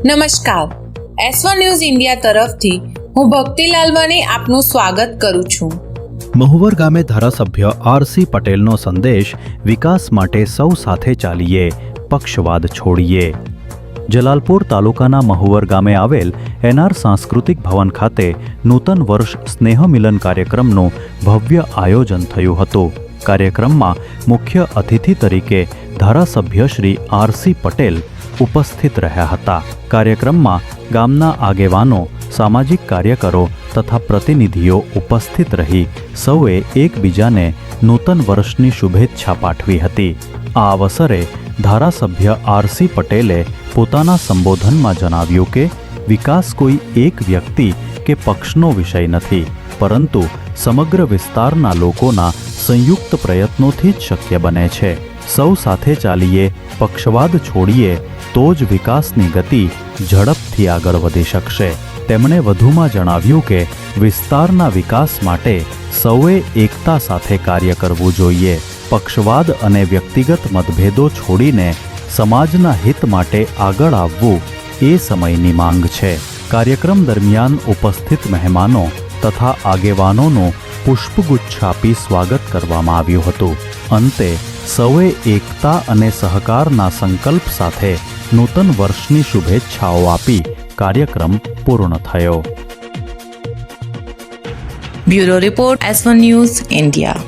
નમસ્કાર, S1 news India તરફથી હું ભક્તિ લાલવાની આપનું સ્વાગત કરું છું. મહુવર ગામે ધારાસભ્ય આરસી પટેલનો સંદેશ, વિકાસ માટે સૌ સાથે ચાલીએ, પક્ષવાદ છોડીએ. જલાલપુર તાલુકાના મહુવર ગામે આવેલ એનઆર સાંસ્કૃતિક ભવન ખાતે નૂતન વર્ષ સ્નેહ મિલન કાર્યક્રમનું ભવ્ય આયોજન થયું હતું. કાર્યક્રમમાં મુખ્ય અતિથિ તરીકે ધારાસભ્ય શ્રી આરસી પટેલ ઉપસ્થિત રહ્યા હતા. કાર્યક્રમમાં ગામના આગેવાનો, સામાજિક કાર્યકરો તથા પ્રતિનિધિઓ ઉપસ્થિત રહી સૌએ એકબીજાને નૂતન વર્ષની શુભેચ્છા પાઠવી હતી. આ અવસરે ધારાસભ્ય આરસી પટેલે પોતાના સંબોધનમાં જણાવ્યું કે વિકાસ કોઈ એક વ્યક્તિ કે પક્ષનો વિષય નથી, પરંતુ સમગ્ર વિસ્તારના લોકોના સંયુક્ત પ્રયત્નોથી જ શક્ય બને છે. સૌ સાથે ચાલીએ, પક્ષવાદ છોડીએ, તો જ વિકાસની ગતિ ઝડપથી આગળ વધી શકશે. તેમણે વધુમાં જણાવ્યું કે વિસ્તારના વિકાસ માટે સૌએ એકતા સાથે કાર્ય કરવું જોઈએ. પક્ષવાદ અને વ્યક્તિગત મતભેદો છોડીને સમાજના હિત માટે આગળ આવવું એ સમયની માંગ છે. કાર્યક્રમ દરમિયાન ઉપસ્થિત મહેમાનો તથા આગેવાનોનું પુષ્પગુચ્છ આપી સ્વાગત કરવામાં આવ્યું હતું. અંતે સૌએ એકતા અને સહકારના સંકલ્પ સાથે નૂતન વર્ષની શુભેચ્છાઓ આપી કાર્યક્રમ પૂર્ણ થયો. Bureau report, S1 news India.